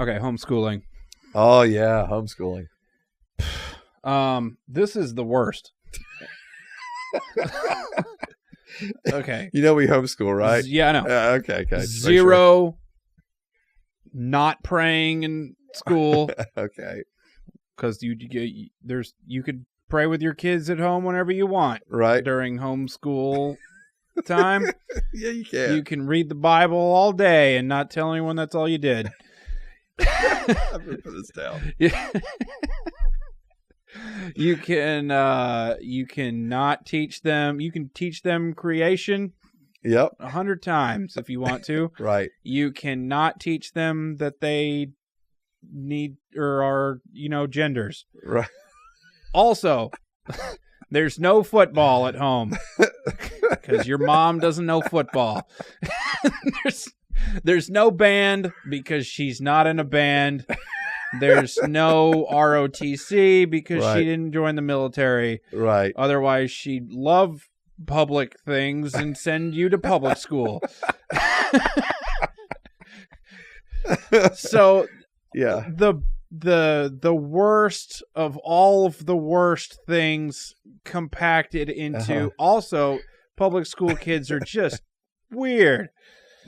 Okay, homeschooling. Oh yeah, homeschooling. This is the worst. Okay. You know we homeschool, right? Yeah, I know. Okay. Just make Zero not praying in school sure. Okay. because you could pray with your kids at home whenever you want Right. during homeschool time. Yeah, you can. You can read the Bible all day and not tell anyone that's all you did. I'm gonna put this down. Yeah. You can not teach them. You can teach them creation Yep. 100 times if you want to. Right. You cannot teach them that they need or are, genders. Right. Also, there's no football at home because your mom doesn't know football. There's no band because she's not in a band. There's no ROTC because Right. she didn't join the military. Right. Otherwise, she'd love public things and send you to public school. So Yeah. the worst of all of the worst things compacted into also public school kids are just weird.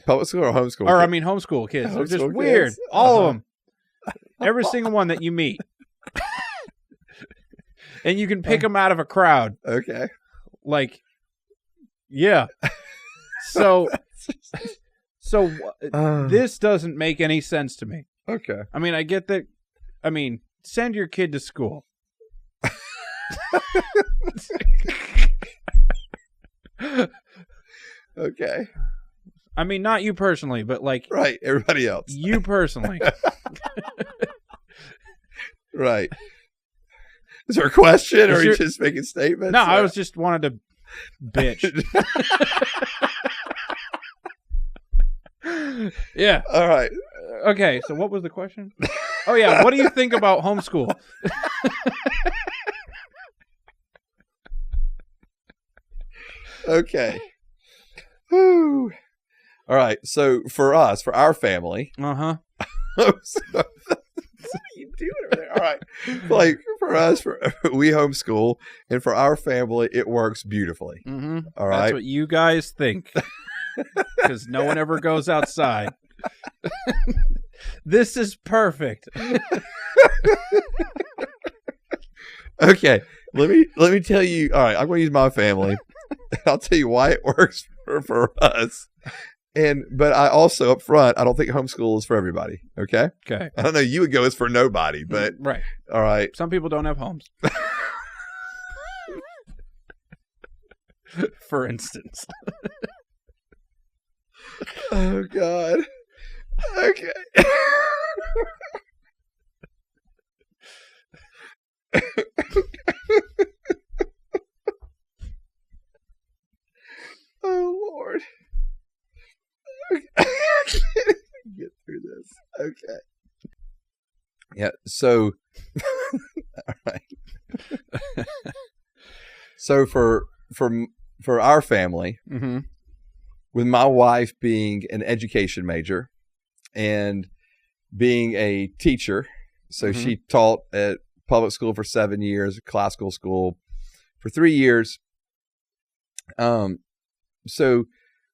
Public school or homeschool? Or I kids? mean homeschool kids. They're just Homeschool weird. kids? All of them. Every single one that you meet. And you can pick them out of a crowd. Okay. Like, yeah. So this doesn't make any sense to me. Okay. I mean, I get that. I mean, send your kid to school. Okay. I mean, not you personally, but like Right. Everybody else. you personally. Right. Is there a question, or Is are you your- just making statements? No, I was just wanted to bitch. Yeah. All right. Okay, so what was the question? Oh, yeah. What do you think about homeschool? Okay. Whew. All right. So for us, for our family, Uh-huh. what are you doing over there? All right. Like for us, we homeschool, and for our family, it works beautifully. Mm-hmm. All right. That's what you guys think. Because no one ever goes outside. This is perfect. Okay. Let me tell you. All right. I'm going to use my family. I'll tell you why it works for us. But I also up front, I don't think homeschool is for everybody. Okay. Okay. I don't know. You would go it's for nobody, but Right. all right. Some people don't have homes. For instance. Oh God. Okay. Oh Lord. Okay. I can't get through this. Okay. Yeah. So. All right. So for our family, Mm-hmm. with my wife being an education major and being a teacher, so Mhm. she taught at public school for 7 years, classical school for 3 years. So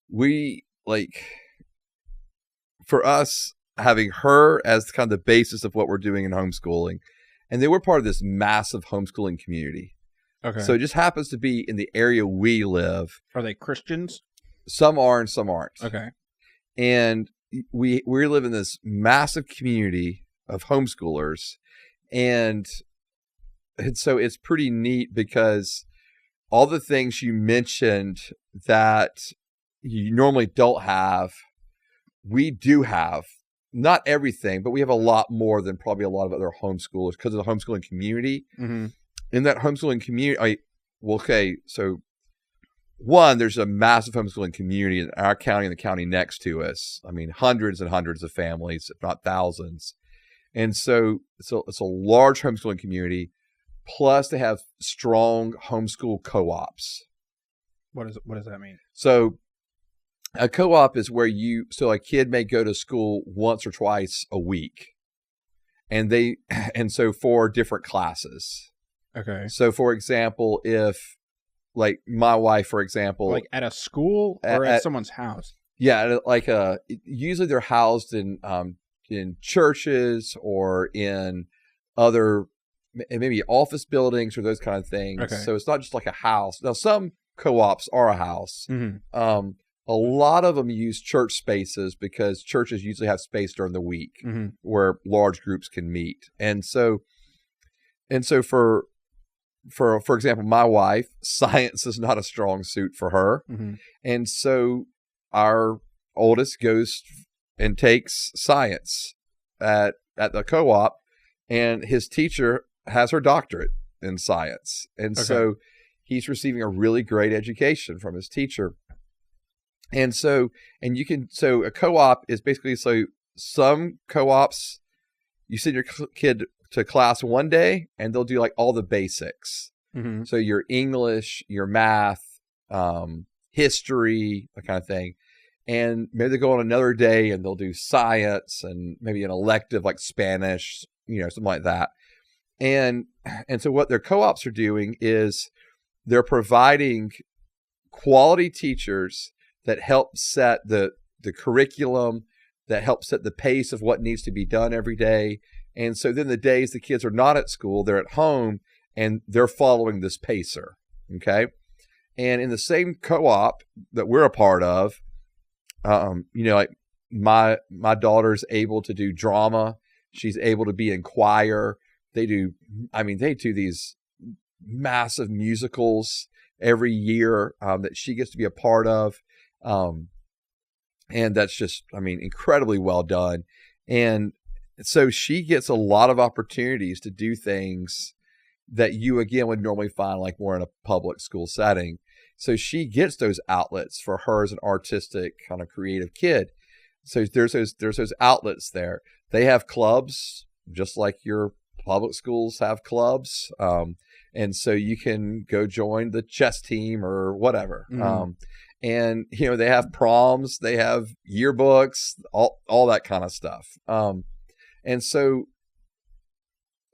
we for us having her as kind of the basis of what we're doing in homeschooling, and then we're part of this massive homeschooling community. Okay. So it just happens to be in the area we live. Are they Christians? Some are and some aren't. Okay. And we live in this massive community of homeschoolers, and so it's pretty neat because all the things you mentioned that you normally don't have, we do have. Not everything, but we have a lot more than probably a lot of other homeschoolers because of the homeschooling community. Mm-hmm. In that homeschooling community, so one, there's a massive homeschooling community in our county and the county next to us. I mean, hundreds and hundreds of families, if not thousands. And so it's a large homeschooling community. Plus, they have strong homeschool co-ops. What does that mean? So a co-op is where a kid may go to school once or twice a week. and so for different classes. Okay. So for example, if like my wife, for example, Like at a school or at someone's house. Yeah, like usually they're housed in churches or in other maybe office buildings or those kind of things. Okay. So it's not just like a house. Now some co-ops are a house. Mm-hmm. A lot of them use church spaces because churches usually have space during the week mm-hmm. where large groups can meet. And so for example, my wife, science is not a strong suit for her. Mm-hmm. And so our oldest goes and takes science at the co-op, and his teacher has her doctorate in science. And so he's receiving a really great education from his teacher. And so a co-op is basically, so some co-ops, you send your kid to class one day and they'll do like all the basics. Mm-hmm. So your English, your math, history, that kind of thing. And maybe they go on another day and they'll do science and maybe an elective like Spanish, something like that. And so what their co-ops are doing is they're providing quality teachers that help set the curriculum, that help set the pace of what needs to be done every day. And so then the days the kids are not at school, they're at home and they're following this pacer. Okay. And in the same co-op that we're a part of, like my daughter's able to do drama. She's able to be in choir. They do these massive musicals every year that she gets to be a part of. And that's just, incredibly well done. And so she gets a lot of opportunities to do things that you, again, would normally find like more in a public school setting. So she gets those outlets for her as an artistic kind of creative kid. So there's those outlets there. They have clubs, just like your public schools have clubs. And so you can go join the chess team or whatever. Mm-hmm. And, they have proms, they have yearbooks, all that kind of stuff. And so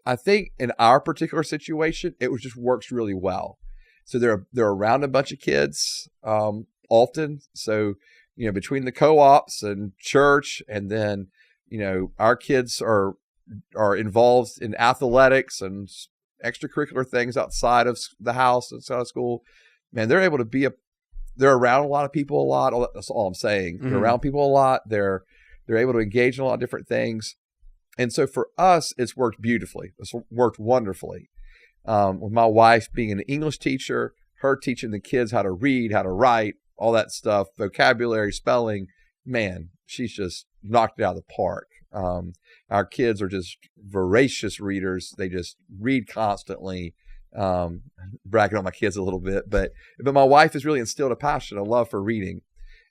I think in our particular situation, it just works really well. So they're around a bunch of kids often. So, between the co-ops and church, and then, our kids are involved in athletics and extracurricular things outside of the house, outside of school. Man, they're able to they're around a lot of people a lot. That's all I'm saying. Mm-hmm. They're around people a lot. They're able to engage in a lot of different things. And so for us, it's worked beautifully. It's worked wonderfully. With my wife being an English teacher, her teaching the kids how to read, how to write, all that stuff, vocabulary, spelling, man, she's just knocked it out of the park. Our kids are just voracious readers. They just read constantly. Bragging on my kids a little bit, but my wife has really instilled a passion, a love for reading.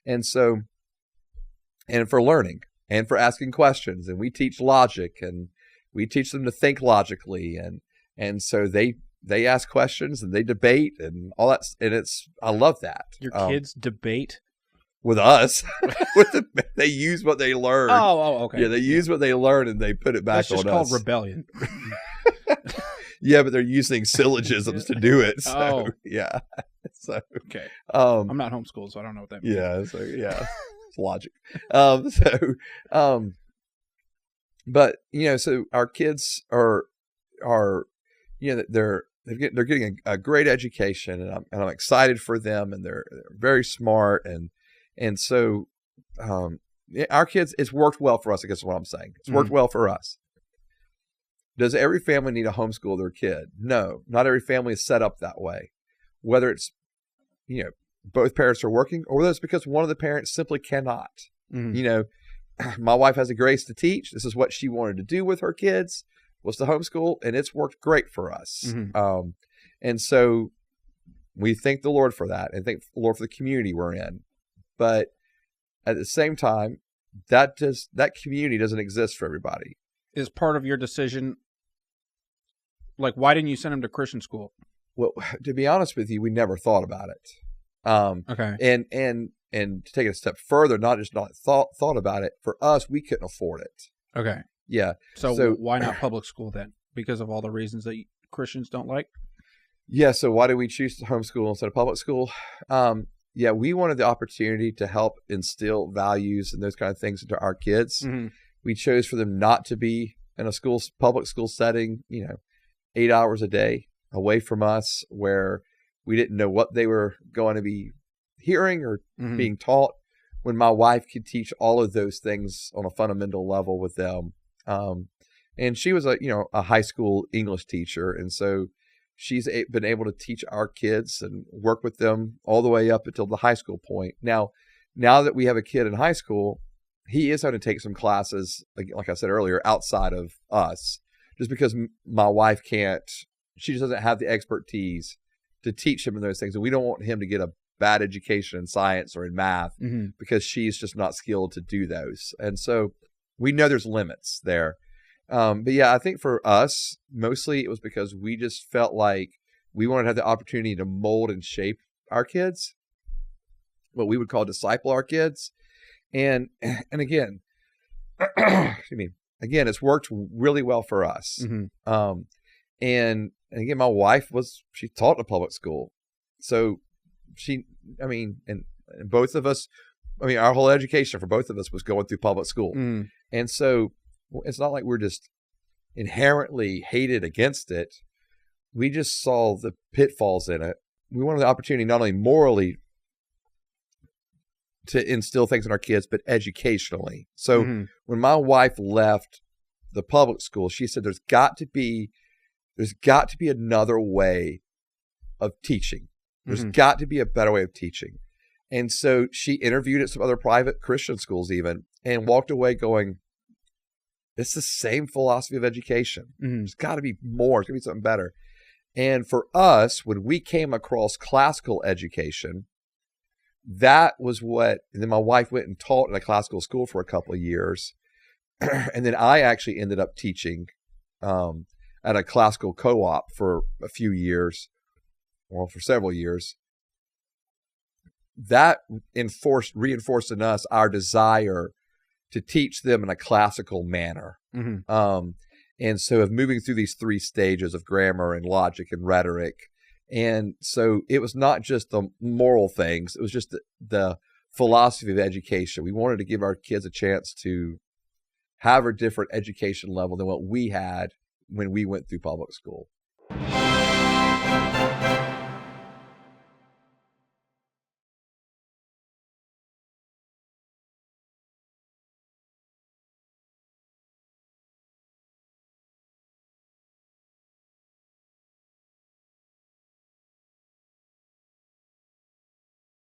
And so, and for learning and for asking questions. And we teach logic and we teach them to think logically. And so they ask questions and they debate and all that. And I love that. Your kids debate? With us. They use what they learn. Oh, okay. Yeah, they use what they learn and they put it back on us. That's just called rebellion. Yeah, but they're using syllogisms to do it. So, oh, yeah. So okay. I'm not homeschooled, so I don't know what that means. Yeah. So yeah, it's logic. But so our kids are they're getting a great education, and I'm excited for them, and they're very smart, and so our kids, it's worked well for us. I guess is what I'm saying. It's worked well for us. Does every family need to homeschool their kid? No, not every family is set up that way. Whether it's, both parents are working, or whether it's because one of the parents simply cannot. Mm-hmm. My wife has a grace to teach. This is what she wanted to do with her kids, was to homeschool, and it's worked great for us. Mm-hmm. And so we thank the Lord for that, and thank the Lord for the community we're in. But at the same time, that community doesn't exist for everybody. Is part of your decision, like, why didn't you send him to Christian school? Well, to be honest with you, we never thought about it. Okay. And to take it a step further, not thought about it. For us, we couldn't afford it. Okay. Yeah. So why not public school then? Because of all the reasons that Christians don't like? Yeah. So why did we choose homeschool instead of public school? Yeah, we wanted the opportunity to help instill values and those kind of things into our kids. Mm-hmm. We chose for them not to be in a public school setting, 8 hours a day away from us, where we didn't know what they were going to be hearing or being taught, when my wife could teach all of those things on a fundamental level with them. And she was a high school English teacher. And so she's been able to teach our kids and work with them all the way up until the high school point. Now that we have a kid in high school, he is going to take some classes, like I said earlier, outside of us, just because my wife she just doesn't have the expertise to teach him in those things. And we don't want him to get a bad education in science or in math because she's just not skilled to do those. And so we know there's limits there. But yeah, I think for us, mostly it was because we just felt like we wanted to have the opportunity to mold and shape our kids, what we would call disciple our kids. And again, excuse me, it's worked really well for us. And again, my wife she taught in a public school. So and both of us, our whole education for both of us was going through public school. And so it's not like we're just inherently hated against it. We just saw the pitfalls in it. We wanted the opportunity not only morally to instill things in our kids, but educationally. So when my wife left the public school, she said, there's got to be another way of teaching. There's got to be a better way of teaching. And so she interviewed at some other private Christian schools even, and walked away going, it's the same philosophy of education. There's got to be more. There's got to be something better. And for us, when we came across classical education, that was and then my wife went and taught in a classical school for a couple of years. And then I actually ended up teaching at a classical co-op for a few years, for several years. That reinforced in us our desire to teach them in a classical manner. And so of moving through these 3 stages of grammar and logic and rhetoric. And so it was not just the moral things, it was just the philosophy of education. We wanted to give our kids a chance to have a different education level than what we had when we went through public school.